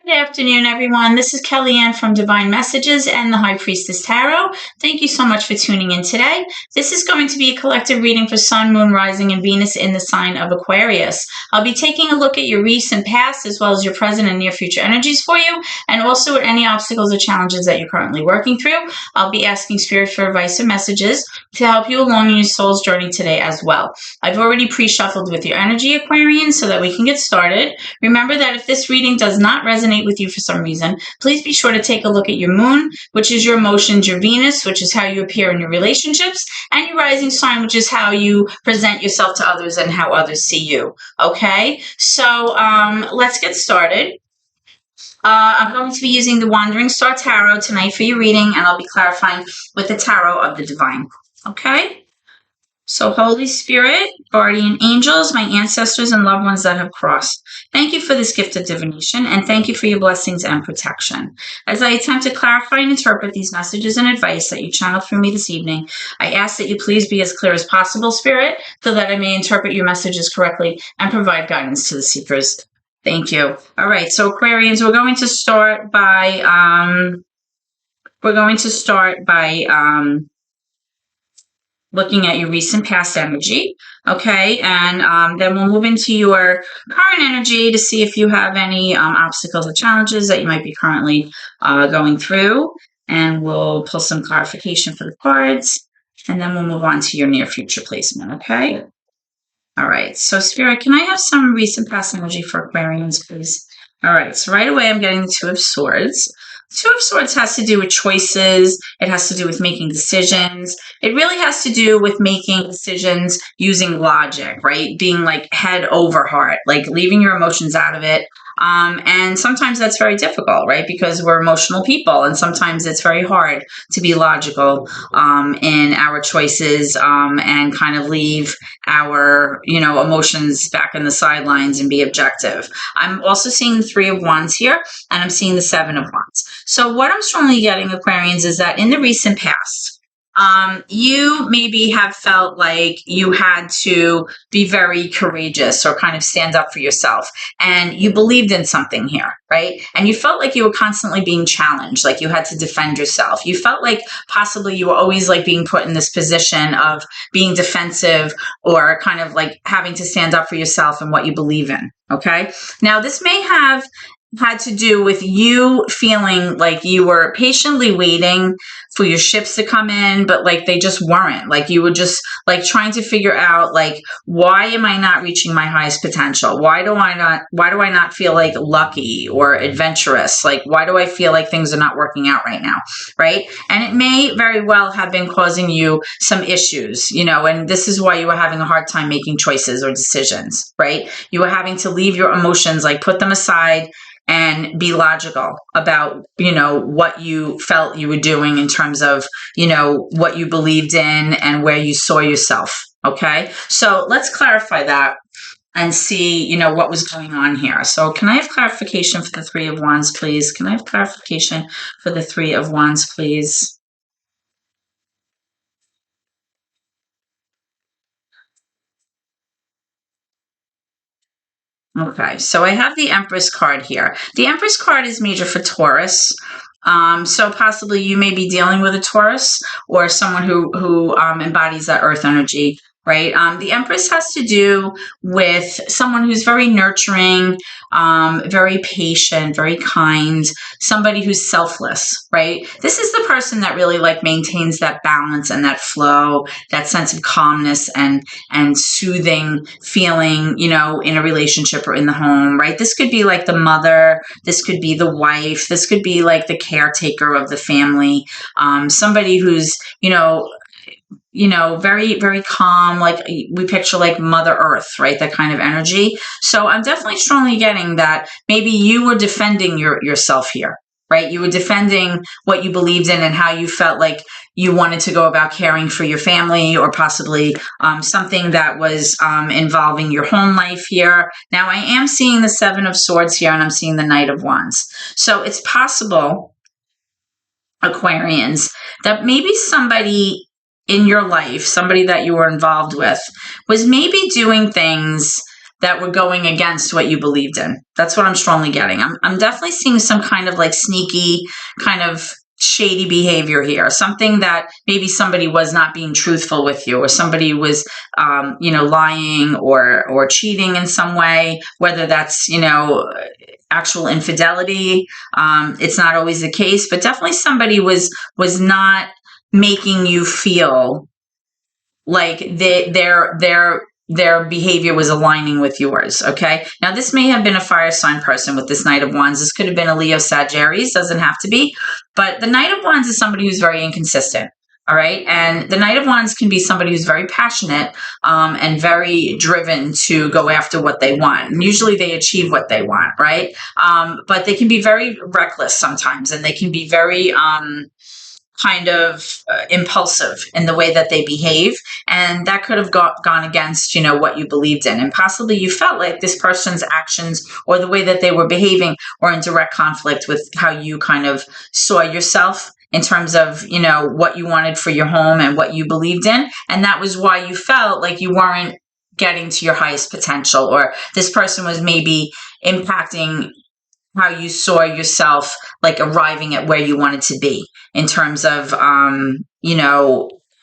Good afternoon, everyone. This is Kellyanne from Divine Messages and the High Priestess Tarot. Thank you so much for tuning in today. This is going to be a collective reading for Sun, Moon, Rising, and Venus in the sign of Aquarius. I'll be taking a look at your recent past as well as your present and near future energies for you, and also at any obstacles or challenges that you're currently working through. I'll be asking Spirit for advice and messages to help you along in your soul's journey today as well. I've already pre-shuffled with your energy, Aquarians, so that we can get started. Remember that if this reading does not resonate with you for some reason, please be sure to take a look at your moon, which is your emotions, your Venus, which is how you appear in your relationships, and your rising sign, which is how you present yourself to others and how others see you. Okay, so let's get started. I'm going to be using the Wandering Star Tarot tonight for your reading, and I'll be clarifying with the Tarot of the Divine. Okay? So, Holy Spirit, guardian angels, my ancestors and loved ones that have crossed, thank you for this gift of divination, and thank you for your blessings and protection. As I attempt to clarify and interpret these messages and advice that you channel through me this evening, I ask that you please be as clear as possible, Spirit, so that I may interpret your messages correctly and provide guidance to the seekers. Thank you. All right, so Aquarians, we're going to start by looking at your recent past energy, okay? And then we'll move into your current energy to see if you have any obstacles or challenges that you might be currently going through. And we'll pull some clarification for the cards. And then we'll move on to your near future placement, okay? All right, so Spirit, can I have some recent past energy for Aquarians, please? All right, so right away I'm getting the Two of Swords. Two of Swords has to do with choices. It has to do with making decisions. It really has to do with making decisions using logic, right? Being like head over heart, like leaving your emotions out of it. And sometimes that's very difficult, right? Because we're emotional people, and sometimes it's very hard to be logical in our choices and kind of leave our, emotions back in the sidelines and be objective. I'm also seeing the Three of Wands here, and I'm seeing the Seven of Wands. So what I'm strongly getting, Aquarians, is that in the recent past, you maybe have felt like you had to be very courageous or kind of stand up for yourself, and you believed in something here, right? And you felt like you were constantly being challenged, like you had to defend yourself. You felt like possibly you were always like being put in this position of being defensive or kind of like having to stand up for yourself and what you believe in, okay? Now, this may have had to do with you feeling like you were patiently waiting for your ships to come in, but like they just weren't. Like you were just like trying to figure out like, why am I not reaching my highest potential? Why do I not feel like lucky or adventurous? Like, why do I feel like things are not working out right now? Right? And it may very well have been causing you some issues, and this is why you were having a hard time making choices or decisions, right? You were having to leave your emotions, like put them aside and be logical about, what you felt you were doing in terms of, what you believed in and where you saw yourself. Okay. So let's clarify that and see, what was going on here. So can I have clarification for the Three of Wands, please? Can I have clarification for the Three of Wands, please? Okay, so I have the Empress card here. The Empress card is major for Taurus. So possibly you may be dealing with a Taurus or someone who embodies that earth energy, right? The Empress has to do with someone who's very nurturing, very patient, very kind, somebody who's selfless, right? This is the person that really like maintains that balance and that flow, that sense of calmness and soothing feeling, in a relationship or in the home, right? This could be like the mother, this could be the wife, this could be like the caretaker of the family, somebody who's, very, very calm, like we picture like Mother Earth, right? That kind of energy. So I'm definitely strongly getting that maybe you were defending yourself here, right? You were defending what you believed in and how you felt like you wanted to go about caring for your family, or possibly something that was involving your home life here. Now I am seeing the Seven of Swords here, and I'm seeing the Knight of Wands. So it's possible, Aquarians, that maybe somebody in your life, somebody that you were involved with, was maybe doing things that were going against what you believed in. That's what I'm strongly getting. I'm definitely seeing some kind of like sneaky, kind of shady behavior here, something that maybe somebody was not being truthful with you, or somebody was lying or cheating in some way, whether that's actual infidelity. It's not always the case, but definitely somebody was not making you feel like their behavior was aligning with yours. Okay. Now, this may have been a fire sign person with this Knight of Wands. This could have been a Leo, Sagittarius, doesn't have to be. But the Knight of Wands is somebody who's very inconsistent. All right. And the Knight of Wands can be somebody who's very passionate and very driven to go after what they want. And usually they achieve what they want. Right. But they can be very reckless sometimes, and they can be very kind of impulsive in the way that they behave, and that could have gone against what you believed in, and possibly you felt like this person's actions or the way that they were behaving were in direct conflict with how you kind of saw yourself in terms of what you wanted for your home and what you believed in, and that was why you felt like you weren't getting to your highest potential, or this person was maybe impacting how you saw yourself, like arriving at where you wanted to be in terms of,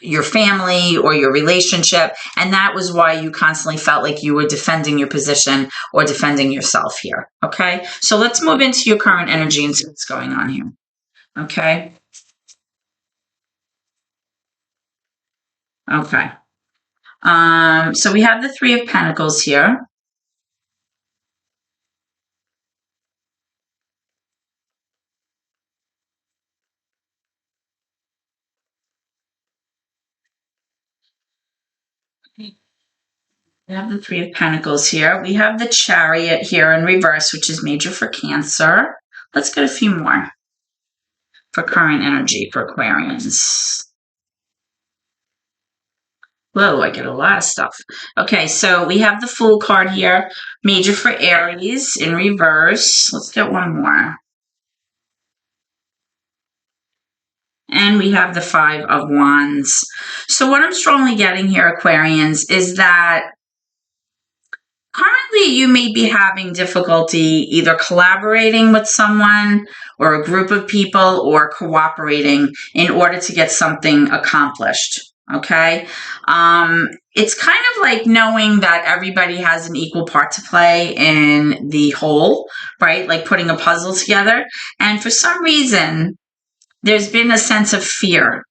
your family or your relationship. And that was why you constantly felt like you were defending your position or defending yourself here. Okay. So let's move into your current energy and see what's going on here. Okay. Okay. So we have the Three of Pentacles here. We have the Three of Pentacles here. We have the Chariot here in reverse, which is major for Cancer. Let's get a few more for current energy for Aquarians. Whoa, I get a lot of stuff. Okay, so we have the Fool card here, major for Aries in reverse. Let's get one more. And we have the Five of Wands. So what I'm strongly getting here, Aquarians, is that currently you may be having difficulty either collaborating with someone or a group of people, or cooperating in order to get something accomplished. Okay. It's kind of like knowing that everybody has an equal part to play in the whole, right? Like putting a puzzle together. And for some reason, there's been a sense of fear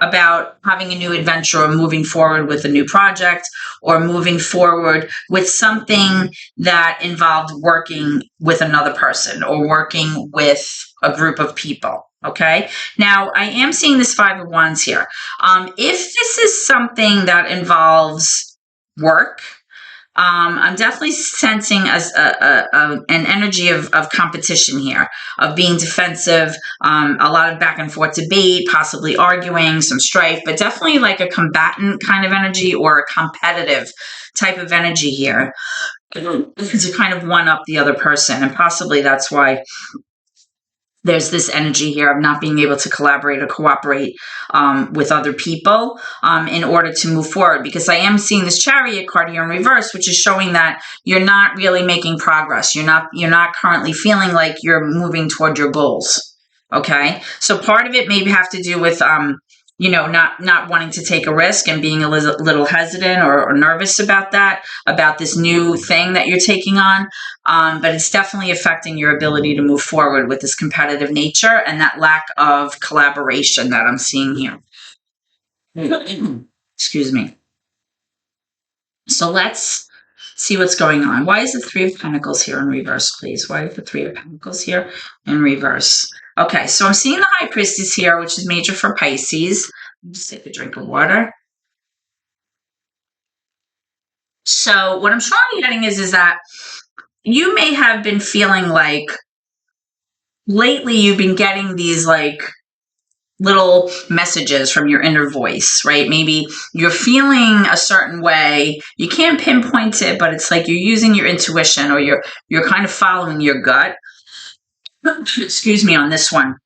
about having a new adventure, or moving forward with a new project, or moving forward with something that involved working with another person or working with a group of people. Okay. Now, I am seeing this Five of Wands here. If this is something that involves work, I'm definitely sensing an energy of competition here, of being defensive, a lot of back and forth debate, possibly arguing, some strife, but definitely like a combatant kind of energy, or a competitive type of energy here to kind of one up the other person. And possibly that's why there's this energy here of not being able to collaborate or cooperate with other people in order to move forward. Because I am seeing this Chariot card here in reverse, which is showing that you're not really making progress. You're not currently feeling like you're moving toward your goals. Okay, so part of it maybe have to do with not wanting to take a risk and being a little hesitant or nervous about this new thing that you're taking on. But it's definitely affecting your ability to move forward with this competitive nature and that lack of collaboration that I'm seeing here. Excuse me. So let's see what's going on. Why is the Three of Pentacles here in reverse, please? Why is the Three of Pentacles here in reverse? Okay, so I'm seeing the High Priestess here, which is major for Pisces. Just take a drink of water. So what I'm strongly getting is that you may have been feeling like lately you've been getting these like little messages from your inner voice, right? Maybe you're feeling a certain way. You can't pinpoint it, but it's like you're using your intuition, or you're kind of following your gut. Excuse me on this one.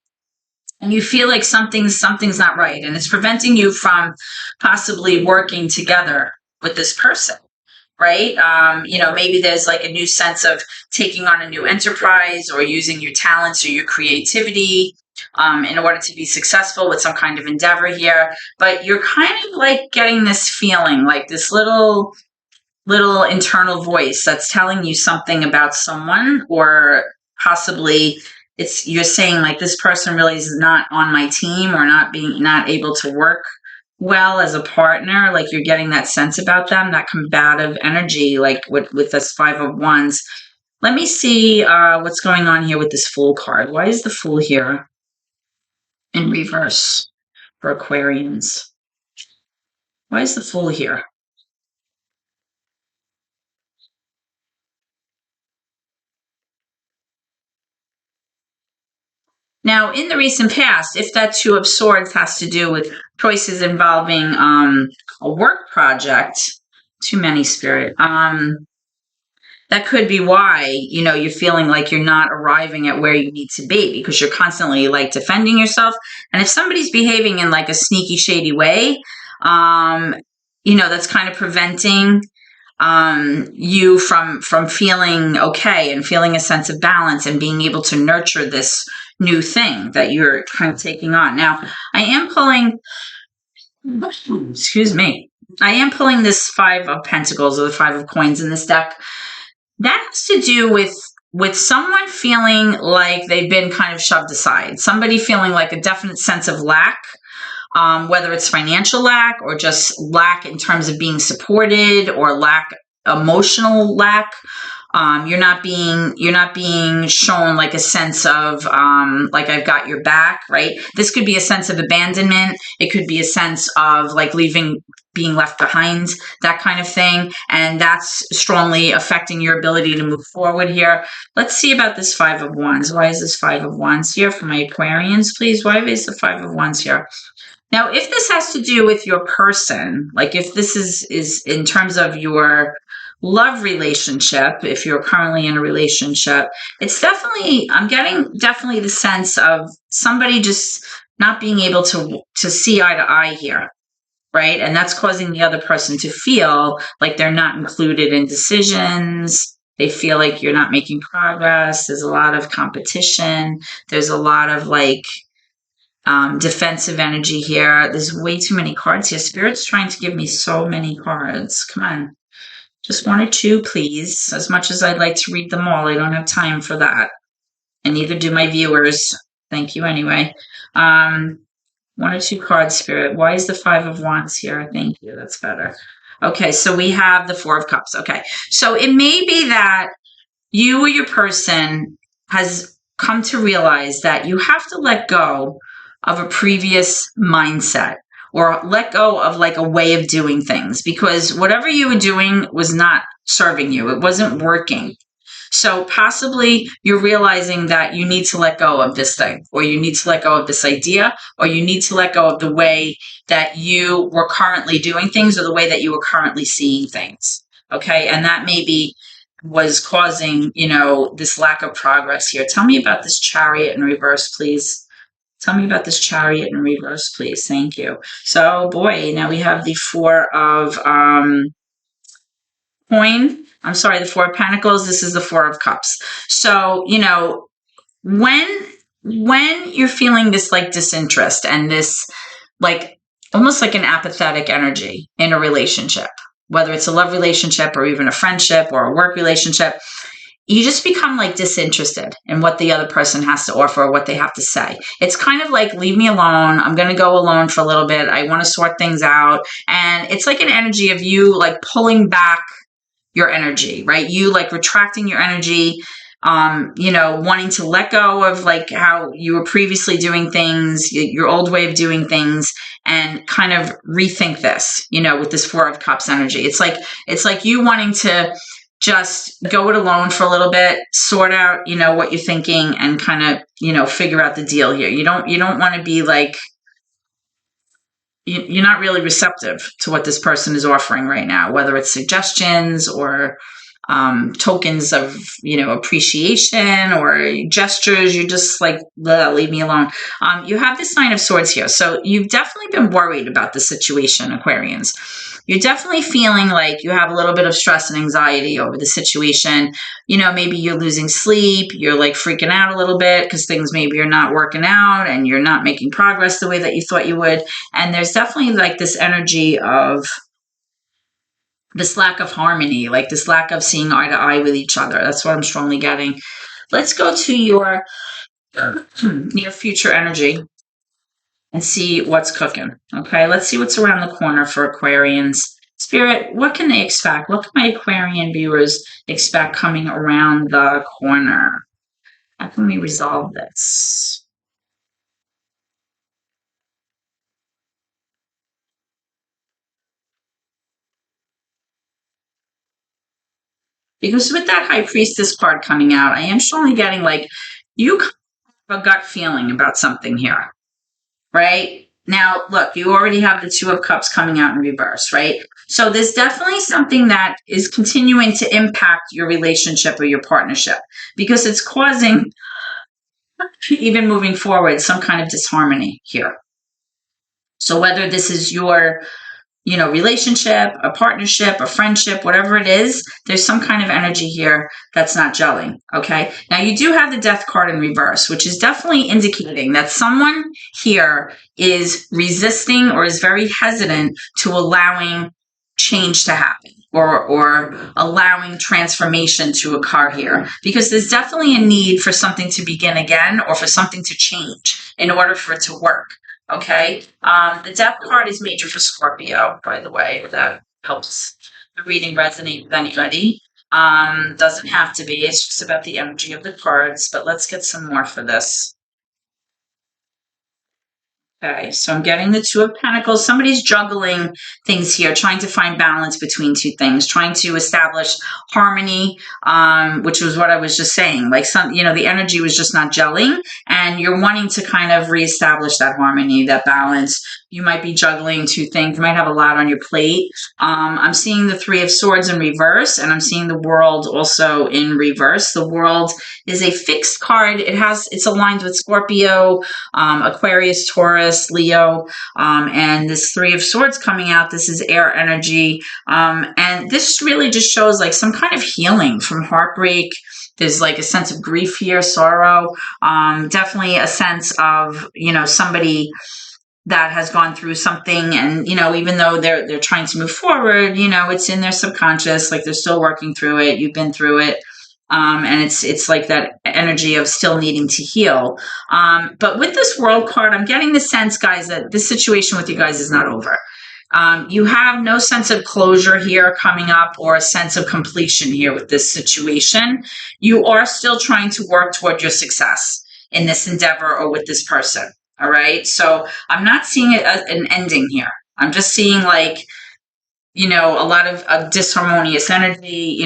And you feel like something's not right, and it's preventing you from possibly working together with this person, right? Maybe there's like a new sense of taking on a new enterprise or using your talents or your creativity in order to be successful with some kind of endeavor here. But you're kind of like getting this feeling, like this little internal voice that's telling you something about someone, or possibly you're saying like, this person really is not on my team, or not able to work well as a partner. Like, you're getting that sense about them, that combative energy, like with this Five of Wands. Let me see what's going on here with this Fool card. Why is the Fool here in reverse for Aquarians? Why is the Fool here? Now, in the recent past, if that Two of Swords has to do with choices involving a work project, too many, Spirit, that could be why, you're feeling like you're not arriving at where you need to be, because you're constantly like defending yourself. And if somebody's behaving in like a sneaky, shady way, that's kind of preventing you from feeling okay and feeling a sense of balance and being able to nurture this new thing that you're kind of taking on. Now, I am pulling, excuse me, I am pulling this Five of Pentacles, or the Five of Coins in this deck. That has to do with someone feeling like they've been kind of shoved aside, somebody feeling like a definite sense of lack. Whether it's financial lack or just lack in terms of being supported, or emotional lack. You're not being shown like a sense of like, I've got your back, right? This could be a sense of abandonment. It could be a sense of like being left behind, that kind of thing. And that's strongly affecting your ability to move forward here. Let's see about this Five of Wands. Why is this Five of Wands here for my Aquarians, please? Why is the Five of Wands here? Now, if this has to do with your person, like if this is in terms of your love relationship, if you're currently in a relationship, I'm getting definitely the sense of somebody just not being able to see eye to eye here, right? And that's causing the other person to feel like they're not included in decisions. They feel like you're not making progress. There's a lot of competition. There's a lot of like, defensive energy here. There's way too many cards here. Spirit's trying to give me so many cards. Come on. Just one or two, please. As much as I'd like to read them all, I don't have time for that. And neither do my viewers. Thank you anyway. One or two cards, Spirit. Why is the Five of Wands here? Thank you. That's better. Okay, so we have the Four of Cups. Okay, so it may be that you or your person has come to realize that you have to let go of a previous mindset, or let go of like a way of doing things, because whatever you were doing was not serving you. It wasn't working. So possibly you're realizing that you need to let go of this thing, or you need to let go of this idea, or you need to let go of the way that you were currently doing things, or the way that you were currently seeing things. Okay. And that maybe was causing, this lack of progress here. Tell me about this Chariot in reverse, please. Tell me about this Chariot in reverse, please. Thank you. So, boy, now we have the Four of the Four of Pentacles. This is the Four of Cups. So, when you're feeling this like disinterest and this like almost like an apathetic energy in a relationship, whether it's a love relationship or even a friendship or a work relationship, you just become like disinterested in what the other person has to offer, or what they have to say. It's kind of like, leave me alone. I'm going to go alone for a little bit. I want to sort things out. And it's like an energy of you like pulling back your energy, right? You like retracting your energy, wanting to let go of like how you were previously doing things, your old way of doing things, and kind of rethink this, with this Four of Cups energy. It's like you wanting to just go it alone for a little bit, sort out, what you're thinking, and kind of, figure out the deal here. You don't want to be like, you're not really receptive to what this person is offering right now, whether it's suggestions or tokens of, appreciation or gestures. You're just like, leave me alone. You have this Nine of Swords here. So you've definitely been worried about the situation, Aquarians. you're definitely feeling like you have a little bit of stress and anxiety over the situation. Maybe you're losing sleep, you're like freaking out a little bit because things maybe are not working out and you're not making progress the way that you thought you would. And there's definitely like this energy of this lack of harmony, like this lack of seeing eye to eye with each other. That's what I'm strongly getting. Let's go to your near future energy and see what's cooking. Okay, let's see what's around the corner for Aquarians. Spirit, what can they expect? What can my Aquarian viewers expect coming around the corner? How can we resolve this? Because with that High Priestess card coming out, I am strongly getting like you have a gut feeling about something here, right? Now, look, you already have the Two of Cups coming out in reverse, right? So there's definitely something that is continuing to impact your relationship or your partnership because it's causing, even moving forward, some kind of disharmony here. So whether this is your relationship, a partnership, a friendship, whatever it is, there's some kind of energy here that's not gelling. Okay. Now you do have the Death card in reverse, which is definitely indicating that someone here is resisting or is very hesitant to allowing change to happen or allowing transformation to occur here, because there's definitely a need for something to begin again or for something to change in order for it to work. Okay. The Death card is major for Scorpio, by the way, if that helps the reading resonate with anybody. Doesn't have to be. It's just about the energy of the cards, but let's get some more for this. Okay, so I'm getting the Two of Pentacles. Somebody's juggling things here, trying to find balance between two things, trying to establish harmony, which was what I was just saying. Like the energy was just not gelling, and you're wanting to kind of reestablish that harmony, that balance. You might be juggling two things. You might have a lot on your plate. I'm seeing the Three of Swords in reverse, and I'm seeing the World also in reverse. The World is a fixed card. It's aligned with Scorpio, Aquarius, Taurus, Leo, and this Three of Swords coming out. This is air energy, and this really just shows like some kind of healing from heartbreak. There's like a sense of grief here, sorrow, definitely a sense of somebody that has gone through something, and even though they're trying to move forward, it's in their subconscious, like they're still working through it. You've been through it. And it's like that energy of still needing to heal. But with this World card, I'm getting the sense, guys, that this situation with you guys is not over. You have no sense of closure here coming up or a sense of completion here with this situation. You are still trying to work toward your success in this endeavor or with this person. All right. So I'm not seeing an ending here. I'm just seeing like, a lot of disharmonious energy,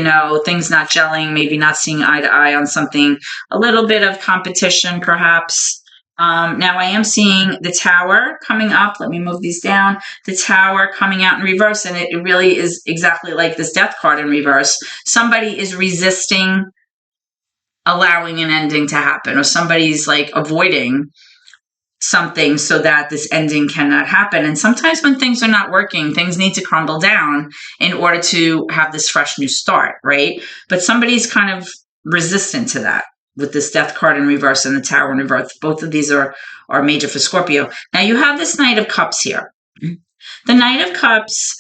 things not gelling, maybe not seeing eye to eye on something, a little bit of competition, perhaps. Now I am seeing the Tower coming up. Let me move these down. The Tower coming out in reverse, and it really is exactly like this Death card in reverse. Somebody is resisting allowing an ending to happen, or somebody's like avoiding something so that this ending cannot happen. And sometimes when things are not working, things need to crumble down in order to have this fresh new start, right? But somebody's kind of resistant to that with this Death card in reverse and the Tower in reverse. Both of these are major for Scorpio. Now you have this Knight of Cups here. The Knight of Cups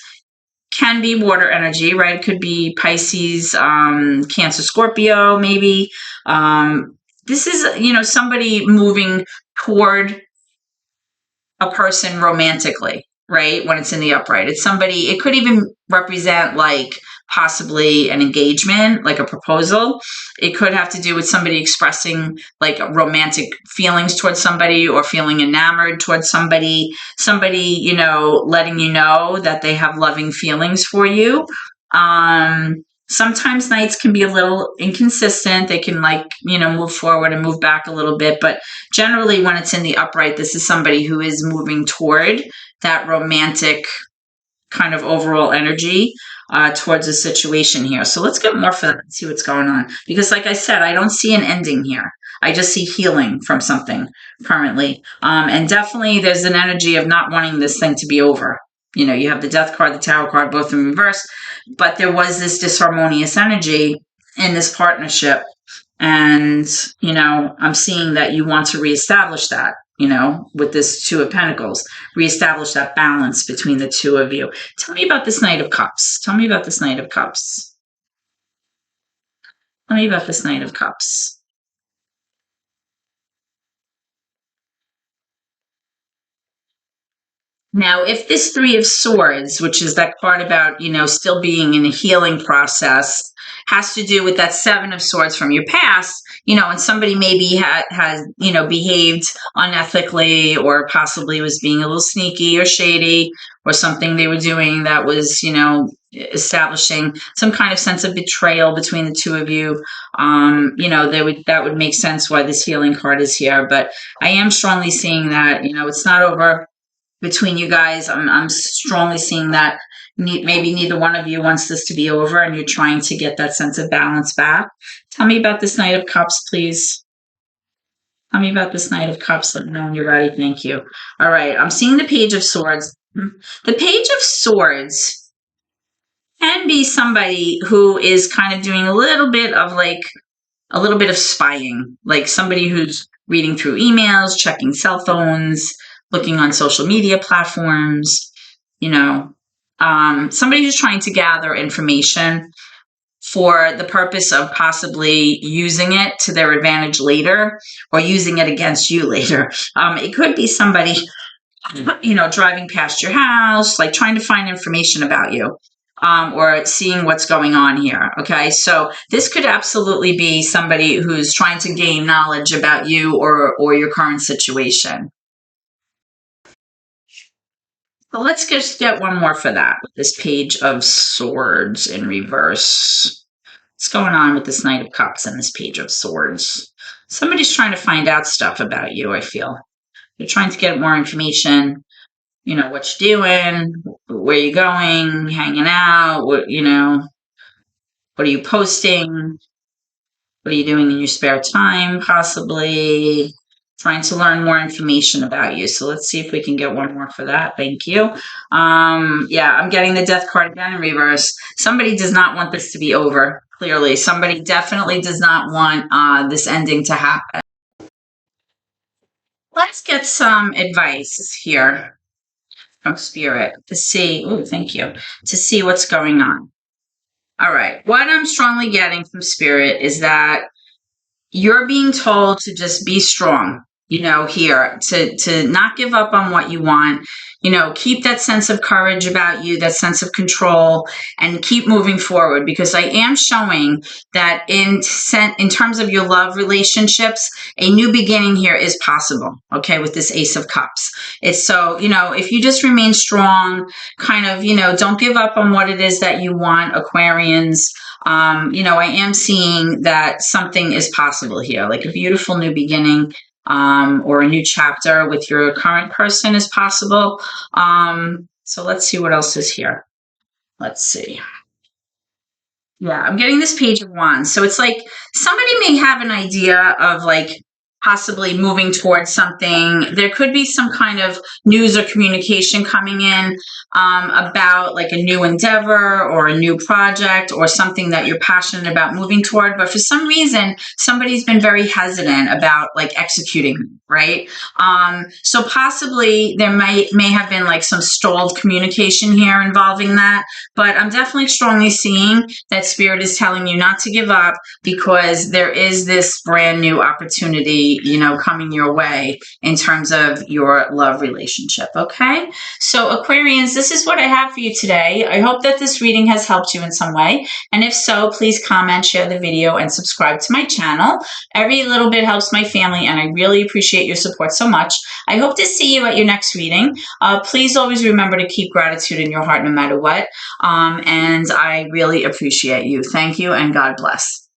can be water energy, right? It could be Pisces, Cancer, Scorpio, maybe. This is, somebody moving toward a person romantically, right? When it's in the upright, it's somebody, it could even represent like possibly an engagement, like a proposal. It could have to do with somebody expressing like romantic feelings towards somebody or feeling enamored towards somebody, letting you know that they have loving feelings for you. Sometimes nights can be a little inconsistent. They can move forward and move back a little bit. But generally when it's in the upright, this is somebody who is moving toward that romantic kind of overall energy towards a situation here. So let's get more for that and see what's going on. Because like I said, I don't see an ending here. I just see healing from something currently. And definitely there's an energy of not wanting this thing to be over. You have the Death card, the Tower card, both in reverse, but there was this disharmonious energy in this partnership. And, I'm seeing that you want to reestablish that, with this Two of Pentacles, reestablish that balance between the two of you. Tell me about this Knight of Cups. Tell me about this Knight of Cups. Tell me about this Knight of Cups. Now, if this Three of Swords, which is that part about, still being in a healing process, has to do with that Seven of Swords from your past, and somebody maybe has, behaved unethically or possibly was being a little sneaky or shady or something they were doing that was, establishing some kind of sense of betrayal between the two of you, that would make sense why this healing card is here. But I am strongly seeing that, it's not over between you guys. I'm strongly seeing that maybe neither one of you wants this to be over and you're trying to get that sense of balance back. Tell me about this Knight of Cups, please. Tell me about this Knight of Cups. Let me know when you're ready. Thank you. All right. I'm seeing the Page of Swords. The Page of Swords can be somebody who is kind of doing a little bit of spying, like somebody who's reading through emails, checking cell phones, looking on social media platforms, somebody who's trying to gather information for the purpose of possibly using it to their advantage later or using it against you later. It could be somebody, driving past your house, like trying to find information about you. Or seeing what's going on here. Okay, so this could absolutely be somebody who's trying to gain knowledge about you or your current situation. So let's just get one more for that with this Page of Swords in reverse. What's going on with this Knight of Cups and this Page of Swords? Somebody's trying to find out stuff about you, I feel. They're trying to get more information. What you're doing, where you're going, hanging out, what are you posting? What are you doing in your spare time, possibly? Trying to learn more information about you. So let's see if we can get one more for that. Thank you. Yeah, I'm getting the Death card again in reverse. Somebody does not want this to be over, clearly. Somebody definitely does not want this ending to happen. Let's get some advice here from Spirit to see, thank you, to see what's going on. All right, what I'm strongly getting from Spirit is that you're being told to just be strong, here, to not give up on what you want, keep that sense of courage about you, that sense of control, and keep moving forward, because I am showing that in terms of your love relationships, a new beginning here is possible, okay, with this Ace of Cups. It's so, if you just remain strong, kind of, don't give up on what it is that you want, Aquarians. I am seeing that something is possible here, like a beautiful new beginning, or a new chapter with your current person is possible. So let's see what else is here. Let's see. Yeah, I'm getting this Page of Wands. So it's like somebody may have an idea of like possibly moving towards something. There could be some kind of news or communication coming in about like a new endeavor or a new project or something that you're passionate about moving toward. But for some reason, somebody's been very hesitant about like executing, right? So possibly there may have been like some stalled communication here involving that. But I'm definitely strongly seeing that Spirit is telling you not to give up, because there is this brand new opportunity, coming your way in terms of your love relationship. Okay. So Aquarians, this is what I have for you today. I hope that this reading has helped you in some way. And if so, please comment, share the video, and subscribe to my channel. Every little bit helps my family, and I really appreciate your support so much. I hope to see you at your next reading. Please always remember to keep gratitude in your heart no matter what. And I really appreciate you. Thank you, and God bless.